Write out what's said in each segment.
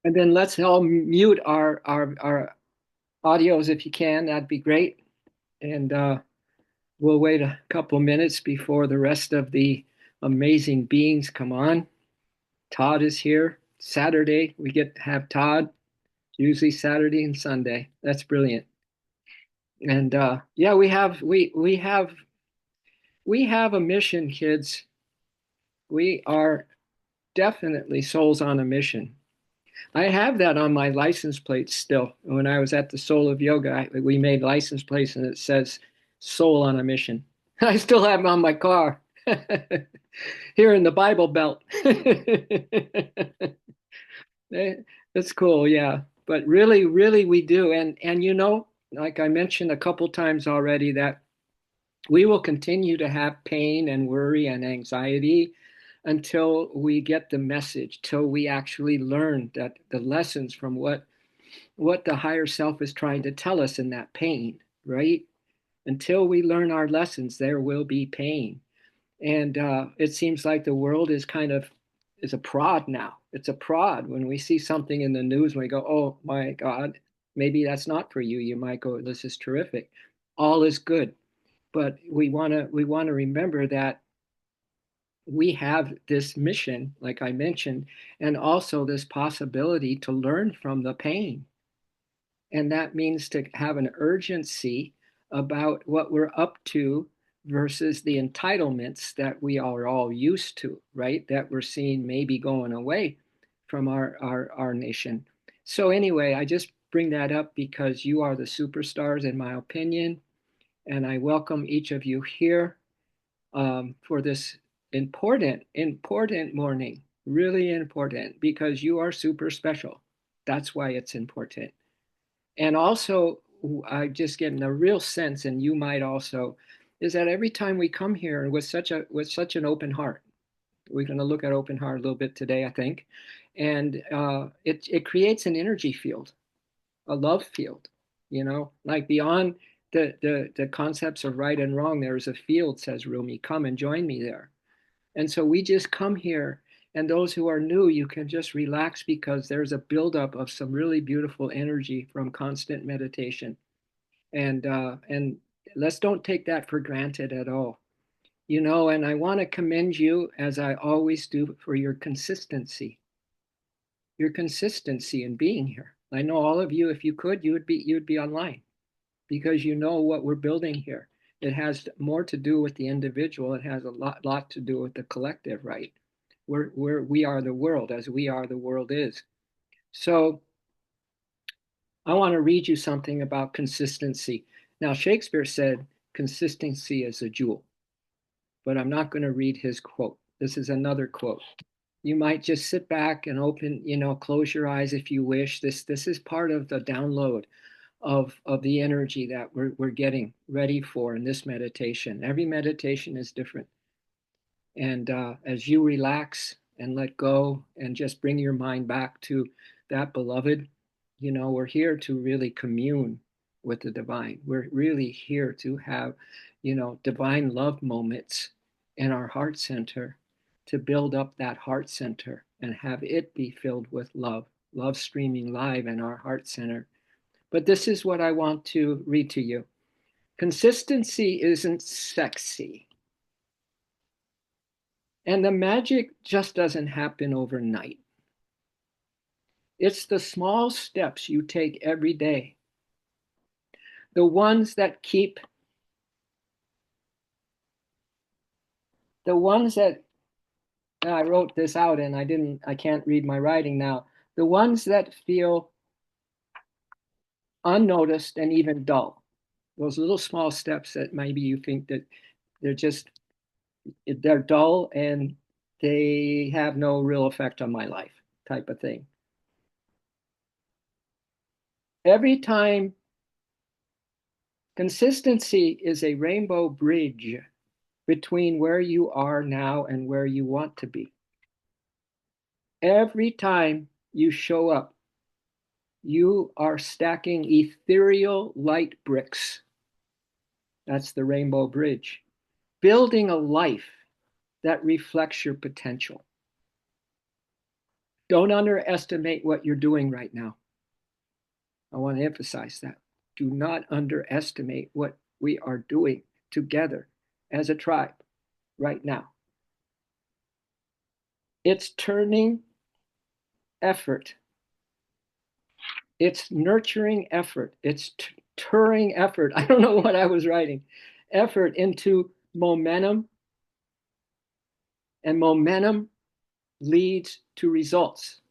And then let's all mute our audios if you can. That'd be great. And we'll wait a couple minutes before the rest of the amazing beings come on. Todd is here. Saturday, we get to have Todd, usually Saturday and Sunday. That's brilliant. And yeah, we have a mission, kids. We are definitely souls on a mission. I have that on my license plate still. When I was at the Soul of Yoga, we made license plates and it says "Soul on a Mission." I still have them on my car here in the Bible Belt. It's cool, yeah. But really, really, we do. And like I mentioned a couple times already, that we will continue to have pain and worry and anxiety until we get the message, till we actually learn that the lessons from what the higher self is trying to tell us in that pain, right? Until we learn our lessons, there will be pain. And it seems like the world is a prod now. It's a prod. When we see something in the news, we go, "Oh my God, maybe that's not for you." You might go, "This is terrific. All is good." But we want to remember that we have this mission, like I mentioned, and also this possibility to learn from the pain. And that means to have an urgency about what we're up to versus the entitlements that we are all used to, right? That we're seeing maybe going away from our nation. So, anyway, I just bring that up because you are the superstars, in my opinion. And I welcome each of you here for this important morning. Really important because you are super special. That's why it's important. And also, I'm just getting a real sense, and you might also, is that every time we come here with such an open heart, we're going to look at open heart a little bit today, I think, and it creates an energy field, a love field, like beyond the concepts of right and wrong. There's a field, says Rumi. Come and join me there. And so we just come here, and those who are new, you can just relax because there's a buildup of some really beautiful energy from constant meditation. And let's don't take that for granted at all. And I want to commend you, as I always do, for your consistency in being here. I know all of you, if you could, you'd be online because you know what we're building here. It has more to do with the individual. It has a lot to do with the collective, right? We are the world as we are the world is. So I want to read you something about consistency. Now, Shakespeare said consistency is a jewel, but I'm not going to read his quote. This is another quote. You might just sit back and close your eyes if you wish. This is part of the download of the energy that we're getting ready for in this meditation. Every meditation is different. And as you relax and let go and just bring your mind back to that beloved, we're here to really commune with the divine. We're really here to have, divine love moments in our heart center, to build up that heart center and have it be filled with love, love streaming live in our heart center. But this is what I want to read to you. Consistency isn't sexy. And the magic just doesn't happen overnight. It's the small steps you take every day, the ones that keep, the ones that I wrote this out and I can't read my writing now, the ones that feel unnoticed and even dull. Those little small steps that maybe you think that they're just, they're dull and they have no real effect on my life, type of thing. Every time, consistency is a rainbow bridge between where you are now and where you want to be. Every time you show up, you are stacking ethereal light bricks. That's the rainbow bridge. Building a life that reflects your potential. Don't underestimate what you're doing right now. I want to emphasize that. Do not underestimate what we are doing together as a tribe right now. It's turning effort, it's nurturing effort, it's turning effort. I don't know what I was writing. Effort into momentum, and momentum leads to results.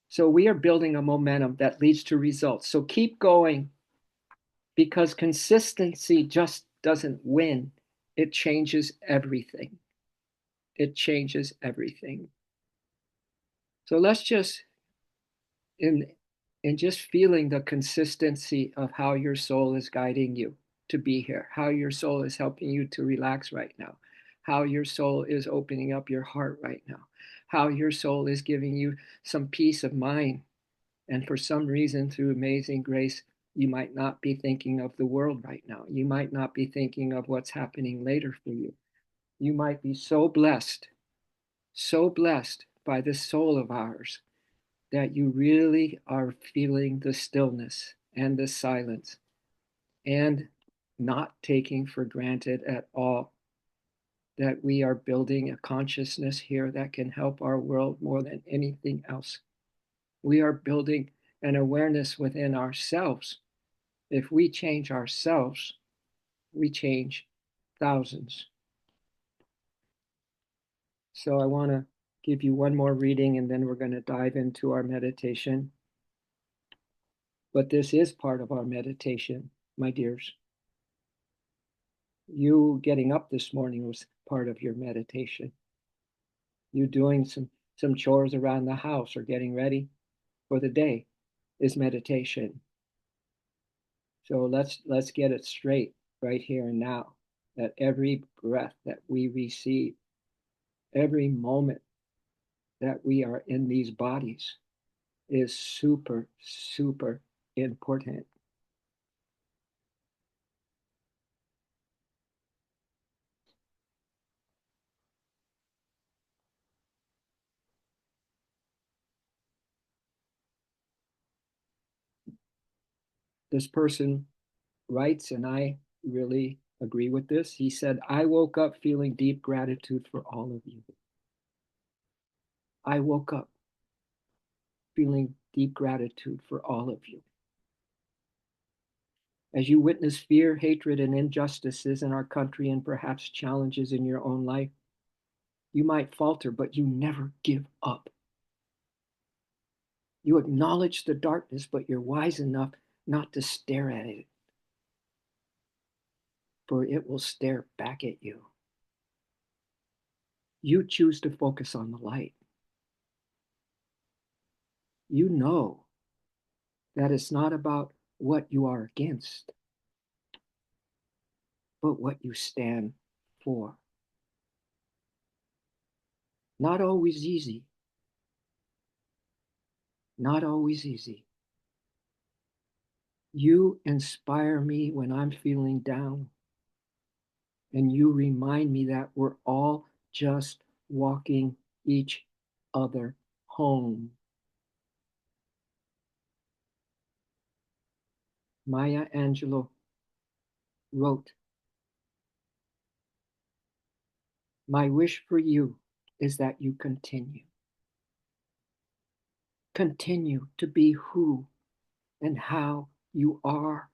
So we are building a momentum that leads to results. So keep going, because consistency just doesn't win. It changes everything. It changes everything. So let's just in just feeling the consistency of how your soul is guiding you to be here, how your soul is helping you to relax right now, how your soul is opening up your heart right now, how your soul is giving you some peace of mind. And for some reason, through amazing grace, you might not be thinking of the world right now. You might not be thinking of what's happening later for you. You might be so blessed by this soul of ours that you really are feeling the stillness and the silence and not taking for granted at all that we are building a consciousness here that can help our world more than anything else. We are building an awareness within ourselves. If we change ourselves, we change thousands. So I want to give you one more reading and then we're going to dive into our meditation. But this is part of our meditation, my dears. You getting up this morning was part of your meditation. You doing some chores around the house or getting ready for the day is meditation. So let's get it straight right here and now, that every breath that we receive, every moment that we are in these bodies is super, super important. This person writes, and I really agree with this. He said, I woke up feeling deep gratitude for all of you. I woke up feeling deep gratitude for all of you. As you witness fear, hatred, and injustices in our country and perhaps challenges in your own life, you might falter, but you never give up. You acknowledge the darkness, but you're wise enough not to stare at it, for it will stare back at you. You choose to focus on the light. You know that it's not about what you are against, but what you stand for. Not always easy. Not always easy. You inspire me when I'm feeling down. And you remind me that we're all just walking each other home. Maya Angelou wrote, my wish for you is that you continue. Continue to be who and how you are,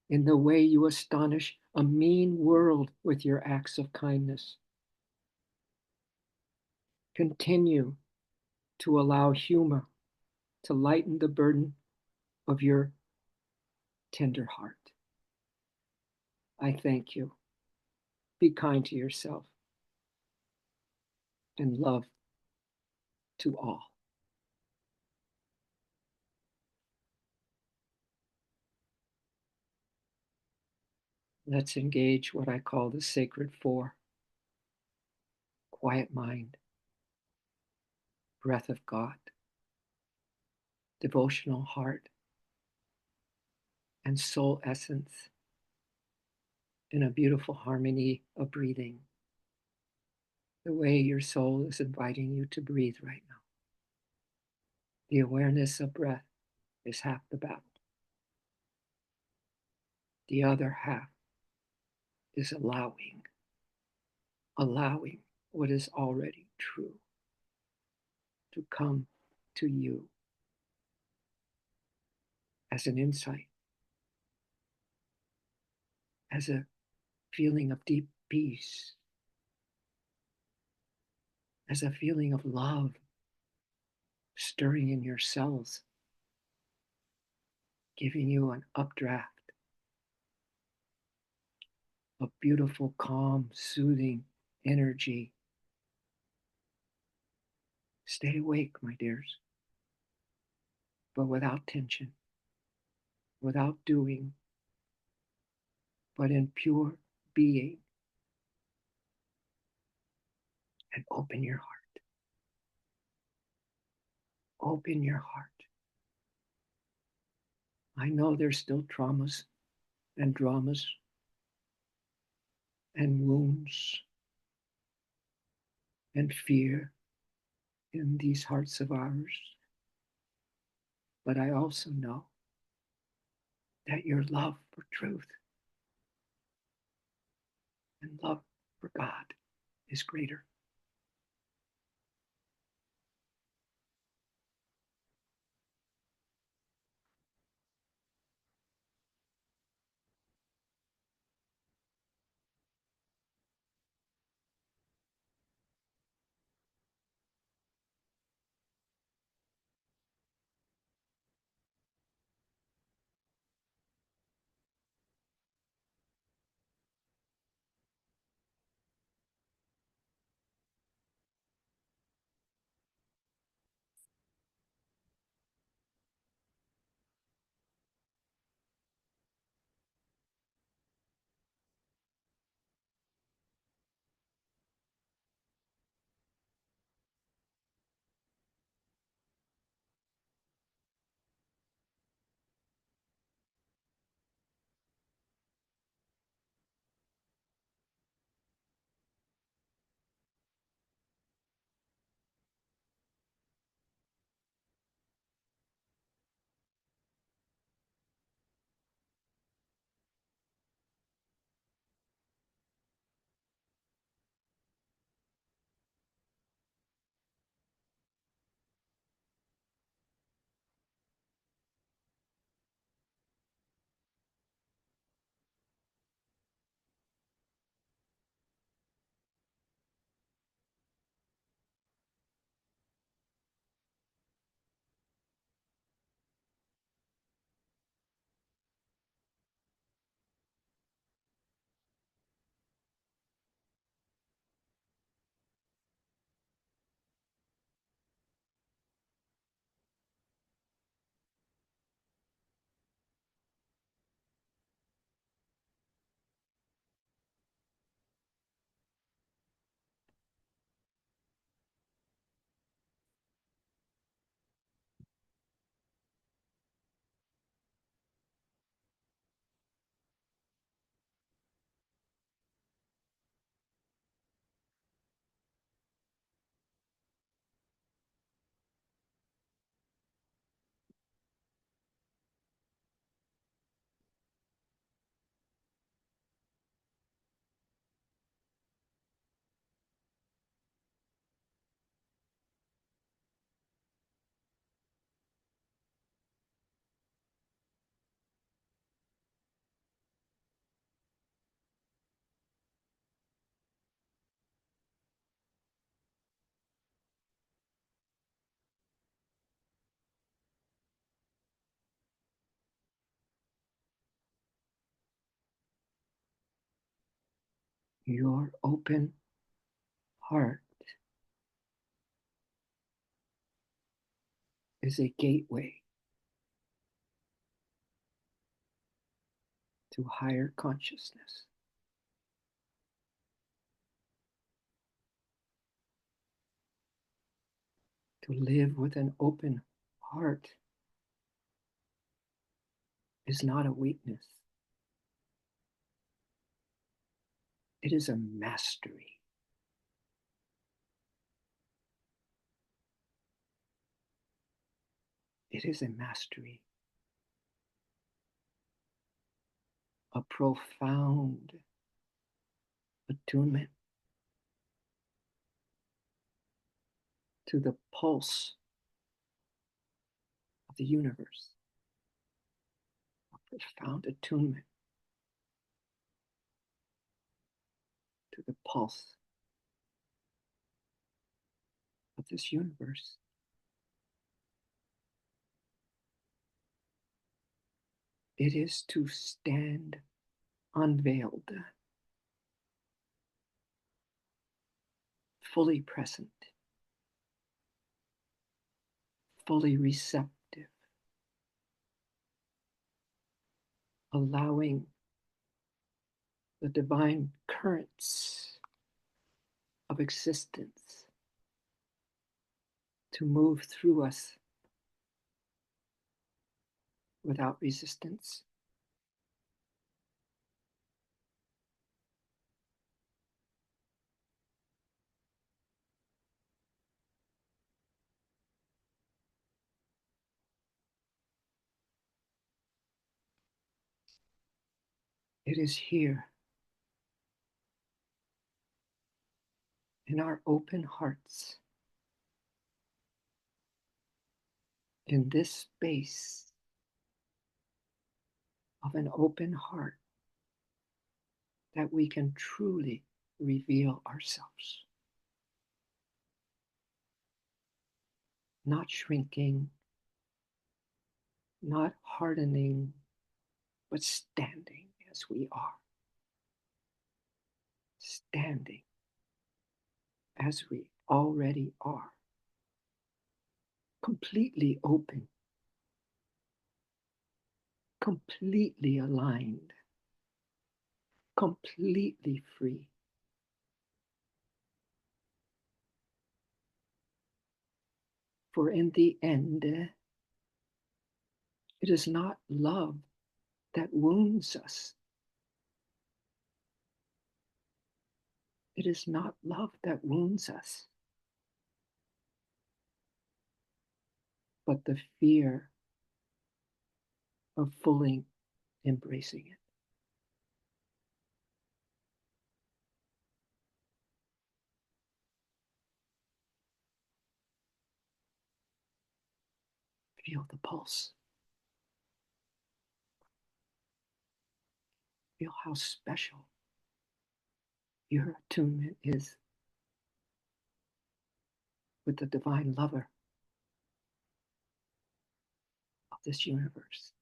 in the way you astonish a mean world with your acts of kindness. Continue to allow humor to lighten the burden of your tender heart. I thank you. Be kind to yourself and love to all. Let's engage what I call the sacred four: quiet mind, breath of God, devotional heart, and soul essence in a beautiful harmony of breathing. the way your soul is inviting you to breathe right now. The awareness of breath is half the battle. The other half is allowing what is already true to come to you as an insight, as a feeling of deep peace, as a feeling of love stirring in your cells, giving you an updraft of beautiful, calm, soothing energy. Stay awake, my dears, but without tension, without doing, but in pure being. And open your heart. Open your heart. I know there's still traumas and dramas and wounds and fear in these hearts of ours. But I also know that your love for truth and love for God is greater. Your open heart is a gateway to higher consciousness. To live with an open heart is not a weakness, it is a mastery. It is a mastery, a profound attunement to the pulse of the universe, a profound attunement to the pulse of this universe. It is to stand unveiled, fully present, fully receptive, allowing the divine currents of existence to move through us without resistance. It is here in our open hearts, in this space of an open heart, that we can truly reveal ourselves, not shrinking, not hardening, but standing as we are, standing as we already are, completely open, completely aligned, completely free. For in the end, it is not love that wounds us. It is not love that wounds us, but the fear of fully embracing it. Feel the pulse. Feel how special your attunement is with the divine lover of this universe.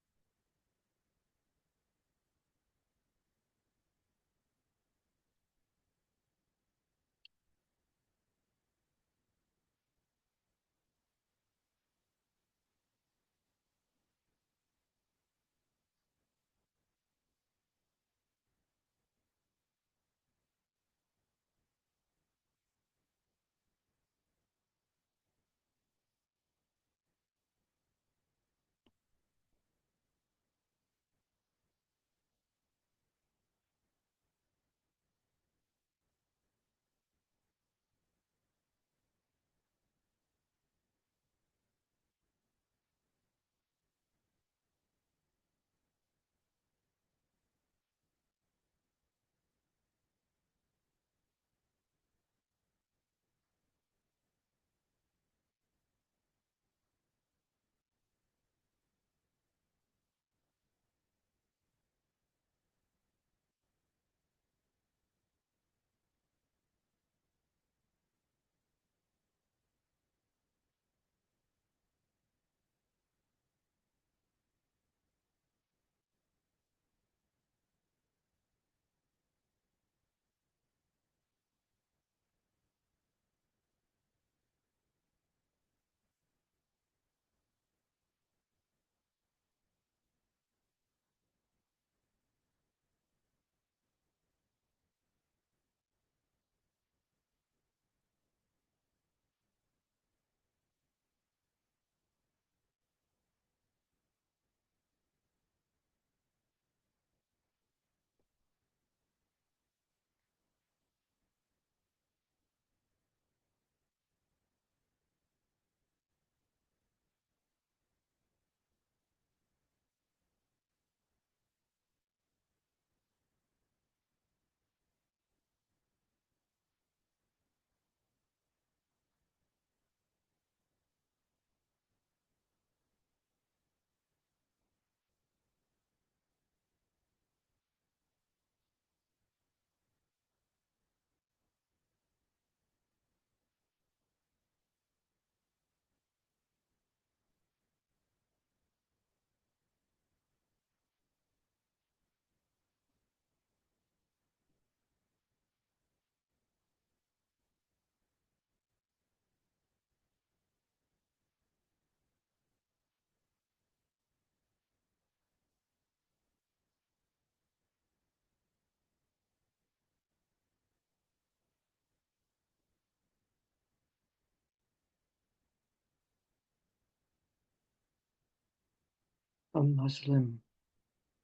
A Muslim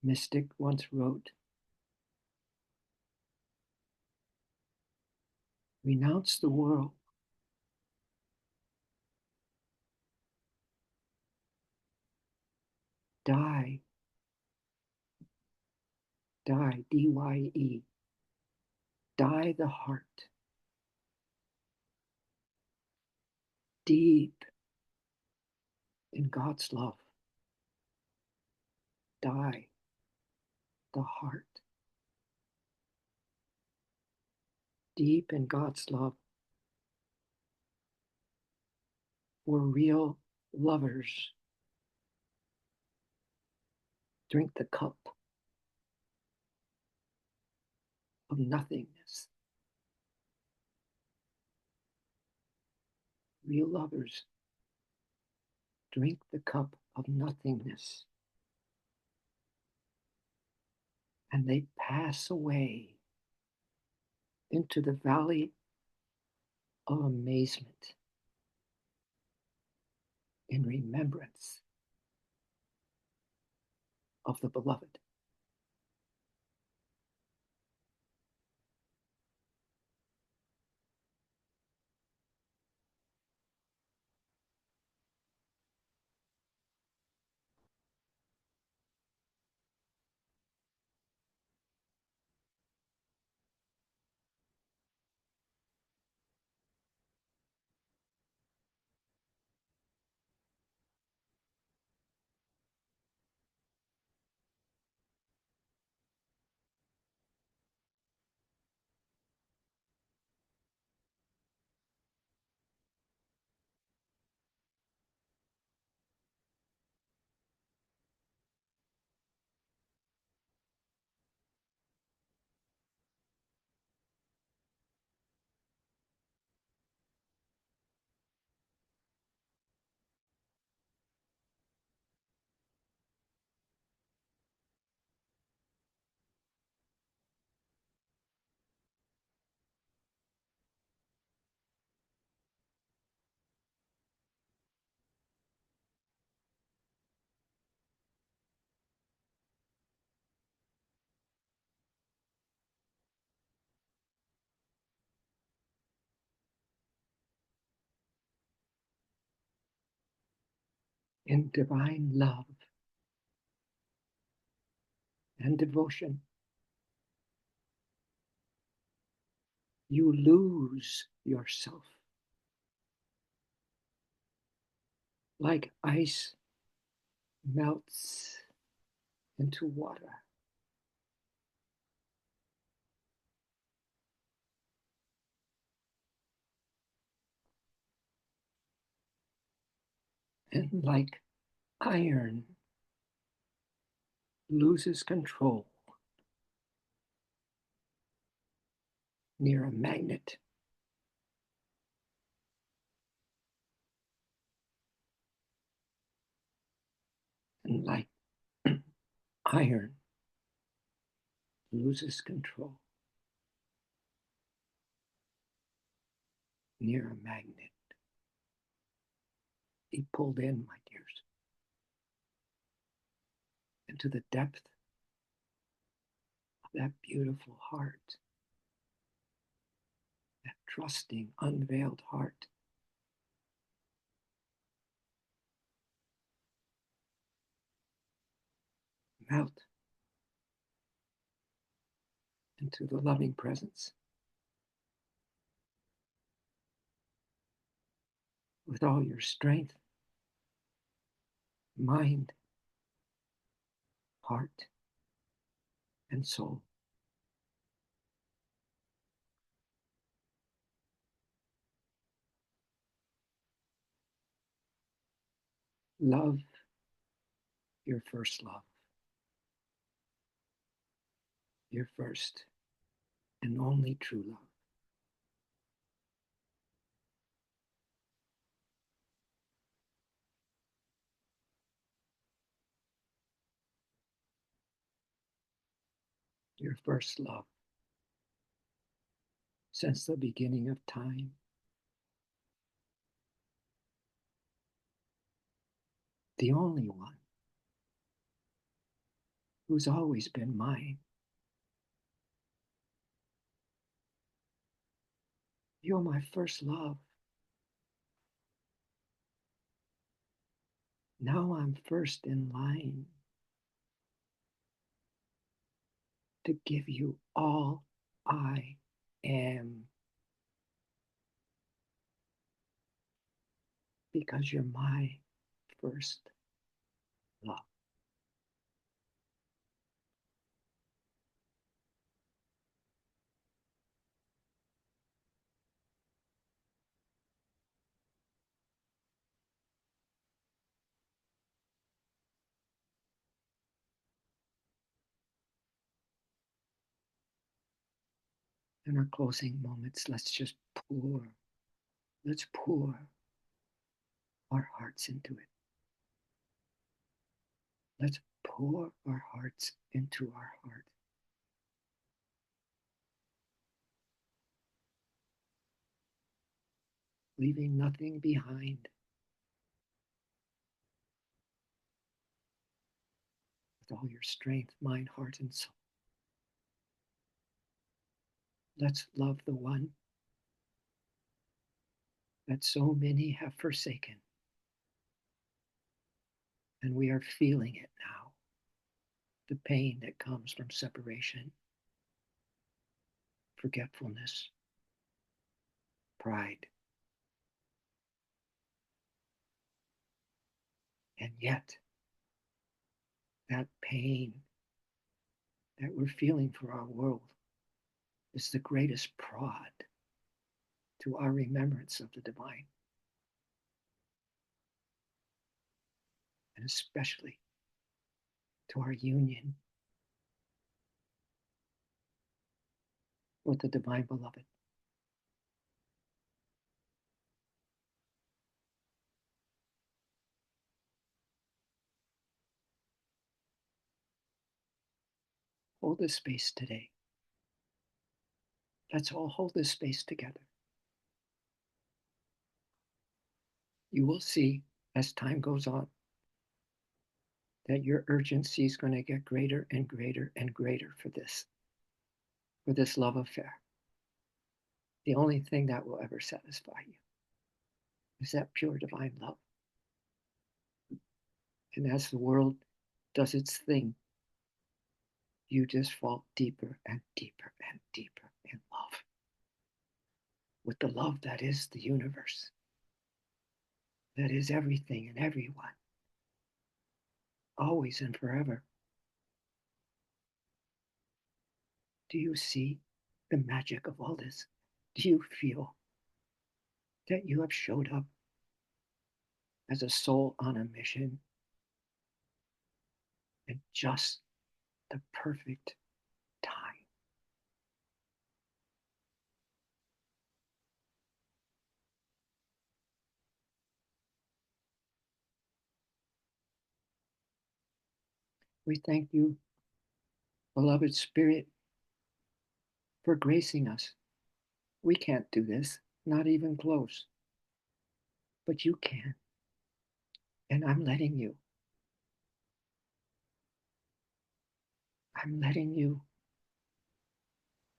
mystic once wrote, renounce the world, die, die, D-Y-E, die the heart, deep in God's love, die the heart, deep in God's love. For real lovers, drink the cup of nothingness. Real lovers drink the cup of nothingness, and they pass away into the valley of amazement in remembrance of the beloved. In divine love and devotion, you lose yourself like ice melts into water. And like iron loses control near a magnet, and like iron loses control near a magnet, be pulled in, my dears, into the depth of that beautiful heart, that trusting, unveiled heart. Melt into the loving presence with all your strength, mind, heart, and soul. Love your first love, your first and only true love. Your first love since the beginning of time. The only one who's always been mine. You're my first love. Now I'm first in line to give you all I am because you're my first love. In our closing moments, let's pour our hearts into it. Let's pour our hearts into our heart, leaving nothing behind. With all your strength, mind, heart, and soul. Let's love the one that so many have forsaken. And we are feeling it now, the pain that comes from separation, forgetfulness, pride. And yet, that pain that we're feeling for our world is the greatest prod to our remembrance of the divine, and especially to our union with the divine beloved. Hold this space today. Let's all hold this space together. You will see as time goes on that your urgency is going to get greater and greater and greater for this love affair. The only thing that will ever satisfy you is that pure divine love. And as the world does its thing, you just fall deeper and deeper and deeper in love with the love that is the universe, that is everything and everyone, always and forever. Do you see the magic of all this? Do you feel that you have showed up as a soul on a mission at just the perfect time? We thank you, beloved Spirit, for gracing us. We can't do this, not even close, but you can. And I'm letting you. I'm letting you.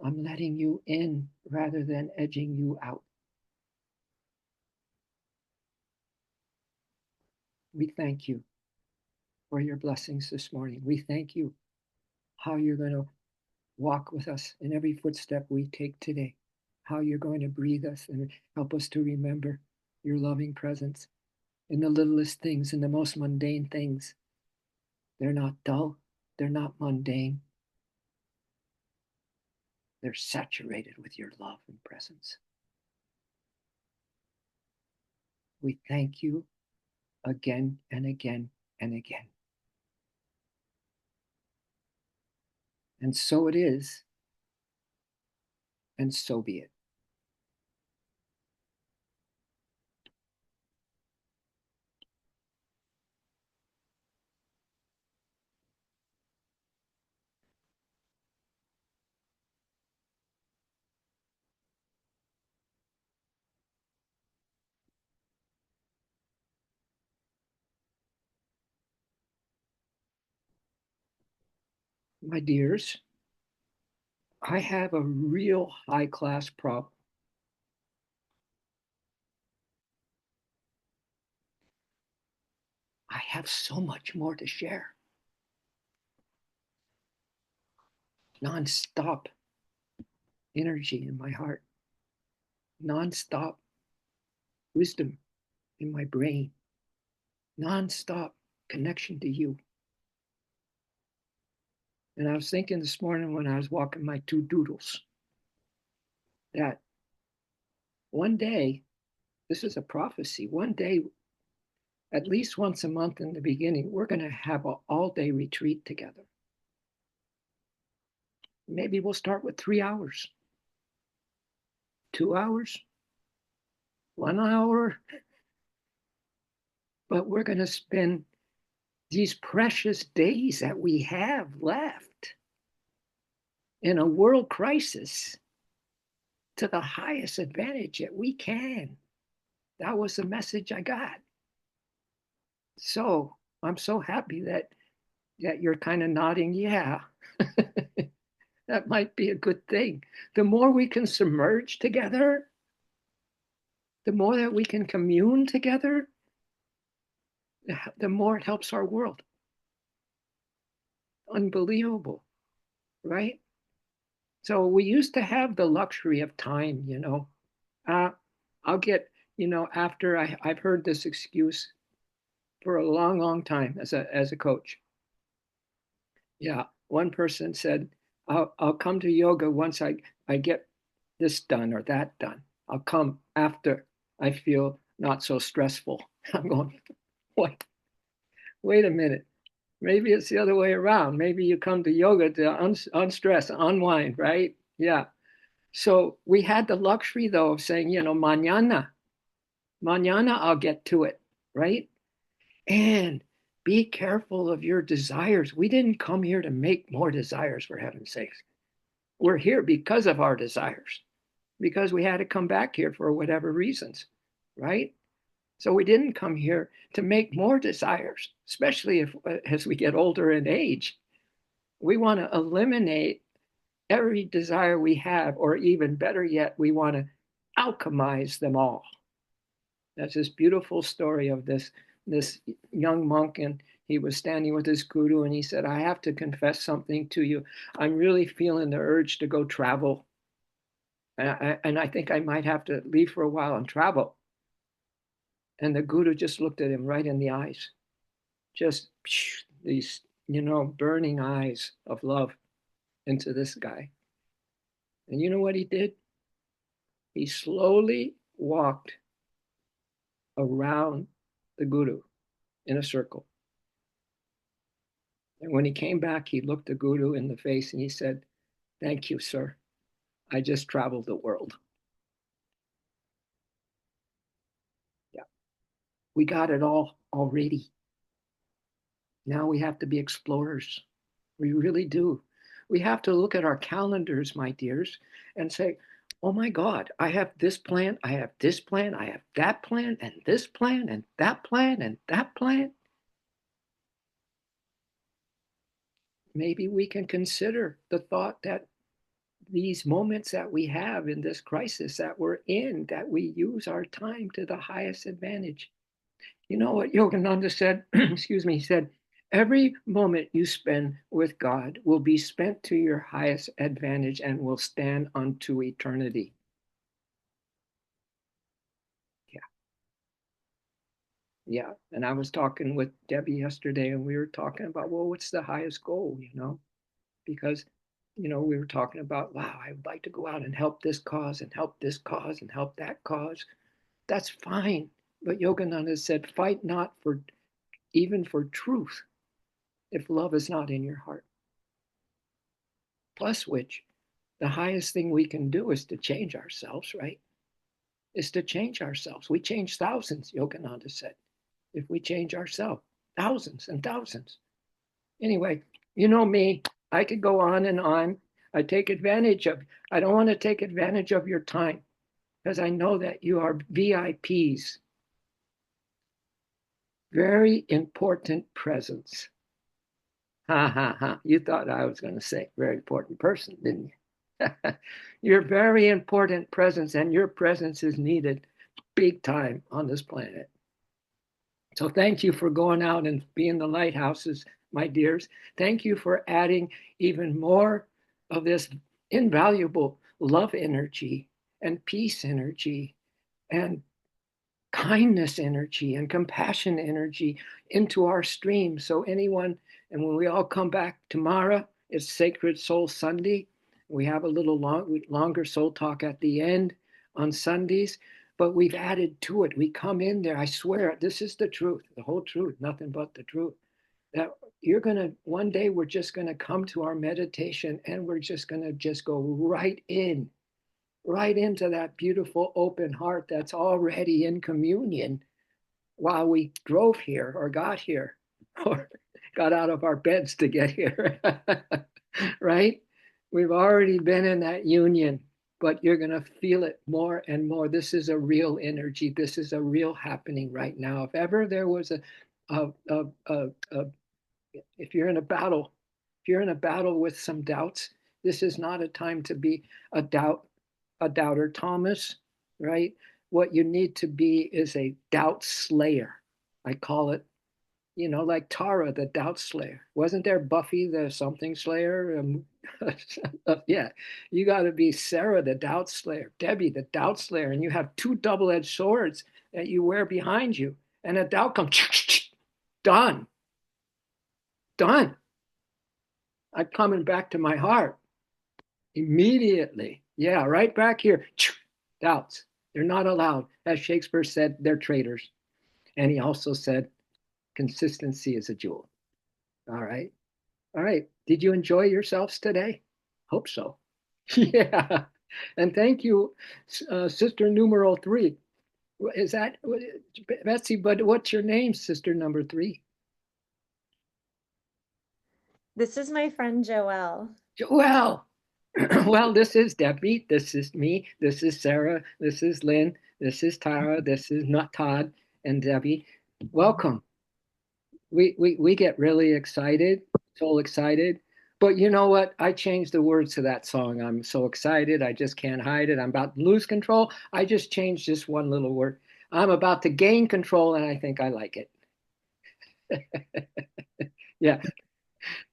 I'm letting you in rather than edging you out. We thank you for your blessings this morning. We thank you how you're going to walk with us in every footstep we take today, how you're going to breathe us and help us to remember your loving presence in the littlest things, in the most mundane things. They're not dull, they're not mundane, they're saturated with your love and presence. We thank you again and again and again. And so it is, and so be it. My dears, I have a real high class problem. I have so much more to share. Non-stop energy in my heart, non-stop wisdom in my brain, non-stop connection to you. And I was thinking this morning when I was walking my two doodles that one day, this is a prophecy, one day, at least once a month in the beginning, we're going to have an all-day retreat together. Maybe we'll start with 3 hours, 2 hours, 1 hour, but we're going to spend these precious days that we have left in a world crisis to the highest advantage that we can. That was the message I got. So I'm so happy that you're kind of nodding, yeah. That might be a good thing. The more we can submerge together, the more that we can commune together, the more it helps our world. Unbelievable, right? So we used to have the luxury of time, you know. I'll get, after I've heard this excuse for a long, long time as a coach. Yeah, one person said, I'll come to yoga once I get this done or that done. I'll come after I feel not so stressful. I'm going, what? Wait a minute. Maybe it's the other way around. Maybe you come to yoga to unstress, unwind, right? Yeah. So we had the luxury, though, of saying, mañana I'll get to it, right? And be careful of your desires. We didn't come here to make more desires, for heaven's sakes. We're here because of our desires, because we had to come back here for whatever reasons, right? So we didn't come here to make more desires, especially if as we get older in age. We want to eliminate every desire we have, or even better yet, we want to alchemize them all. That's this beautiful story of this young monk, and he was standing with his guru, and he said, I have to confess something to you. I'm really feeling the urge to go travel. And I think I might have to leave for a while and travel. And the guru just looked at him right in the eyes, just these, burning eyes of love into this guy. And you know what he did? He slowly walked around the guru in a circle. And when he came back, he looked the guru in the face and he said, thank you, sir. I just traveled the world. Yeah, we got it all already. Now we have to be explorers. We really do. We have to look at our calendars, my dears, and say, oh my God, I have this plan, I have this plan, I have that plan, and this plan, and that plan, and that plan. Maybe we can consider the thought that these moments that we have in this crisis that we're in, that we use our time to the highest advantage. You know what Yogananda said? Excuse me, he said, every moment you spend with God will be spent to your highest advantage and will stand unto eternity. Yeah. Yeah. And I was talking with Debbie yesterday, and we were talking about, well, what's the highest goal, Because, we were talking about, wow, I would like to go out and help this cause and help this cause and help that cause. That's fine. But Yogananda said, fight not for even for truth if love is not in your heart. Plus, which the highest thing we can do is to change ourselves, right? Is to change ourselves. We change thousands, Yogananda said, if we change ourselves. Thousands and thousands. Anyway, you know me, I could go on and on. I don't want to take advantage of your time because I know that you are VIPs, very important presence. Ha ha ha. You thought I was going to say very important person, didn't you? You're a very important presence, and your presence is needed big time on this planet. So thank you for going out and being the lighthouses, my dears. Thank you for adding even more of this invaluable love energy and peace energy and kindness energy and compassion energy into our stream. So anyone, and when we all come back tomorrow, it's Sacred Soul Sunday. We have a little longer soul talk at the end on Sundays, but we've added to it. We come in there, I swear, this is the truth, the whole truth, nothing but the truth. That you're going to, one day we're just going to come to our meditation and we're just going to just go right into that beautiful open heart that's already in communion while we drove here or got here or got out of our beds to get here. Right? We've already been in that union, but you're going to feel it more and more. This is a real energy. This is a real happening right now. If ever there was a, a, a if you're in a battle, if you're in a battle with some doubts, this is not a time to be a doubter Thomas, right? What you need to be is a doubt slayer. I call it, like Tara, the doubt slayer. Wasn't there Buffy, the something slayer? Yeah, you got to be Sarah, the doubt slayer, Debbie, the doubt slayer, and you have two double-edged swords that you wear behind you, and a doubt comes, done, done. I'm coming back to my heart immediately. Yeah, right back here. Doubts. They're not allowed. As Shakespeare said, they're traitors. And he also said, consistency is a jewel. All right. All right. Did you enjoy yourselves today? Hope so. Yeah. And thank you, Sister Numero 3. Is that Betsy? But what's your name, Sister number 3? This is my friend Joelle. Well, well, this is Debbie. This is me. This is Sarah. This is Lynn. This is Tara. This is not Todd and Debbie. Welcome. We get really excited, so excited. But you know what? I changed the words to that song. I'm so excited. I just can't hide it. I'm about to lose control. I just changed just one little word. I'm about to gain control, and I think I like it. Yeah,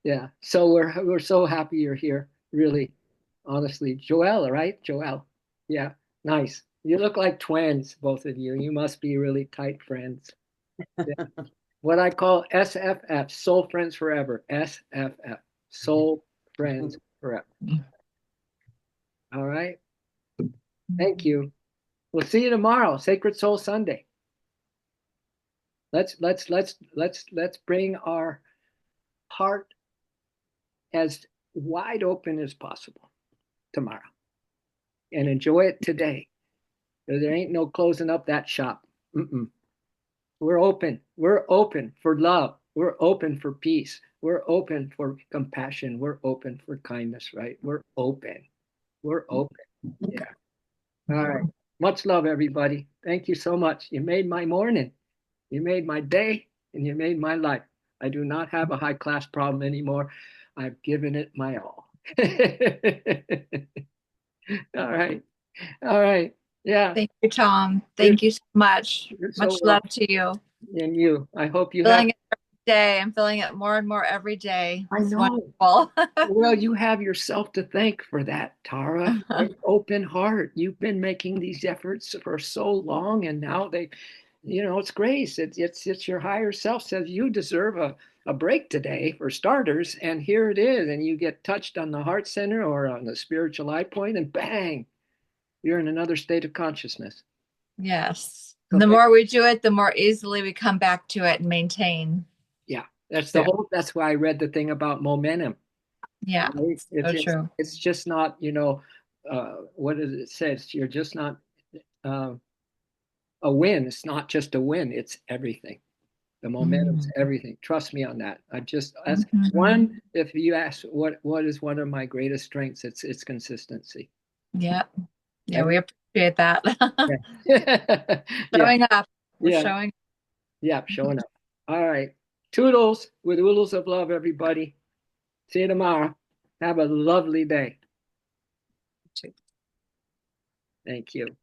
yeah. So we're so happy you're here. Really, honestly, Joelle, right? Joelle. Yeah, nice. You look like twins, both of you. You must be really tight friends. Yeah. What I call SFF, Soul Friends Forever. SFF, Soul Friends Forever. All right. Thank you. We'll see you tomorrow, Sacred Soul Sunday. Let's bring our heart as wide open as possible tomorrow and enjoy it today. There ain't no closing up that shop. Mm-mm. We're open. We're open for love. We're open for peace. We're open for compassion. We're open for kindness, right? We're open. We're open. Yeah. All right. Much love, everybody. Thank you so much. You made my morning. You made my day, and you made my life. I do not have a high class problem anymore. I've given it my all. All right. All right. Yeah. Thank you, Tom. Thank you so much. You're so Much love to you. and you. I hope you have. Feeling it every day. I'm feeling it more and more every day. I It's know. wonderful. Well, you have yourself to thank for that, Tara. An open heart. You've been making these efforts for so long, and now it's grace. It's your higher self says you deserve a break today for starters, and here it is, and you get touched on the heart center or on the spiritual eye point, and bang, you're in another state of consciousness. Yes. So The more we do it, the more easily we come back to it and maintain. yeah, that's why I read the thing about momentum. Yeah. Right? So true. It's just not, what does it says? You're just not uh, a win. It's not just a win. It's everything. The momentum's everything. Trust me on that. As one, if you ask what is one of my greatest strengths, it's consistency. Yeah. Yeah, we appreciate that. Yeah. Showing up. We're Yeah. showing. Yeah, showing up. All right. Toodles with oodles of love, everybody. See you tomorrow. Have a lovely day. Thank you.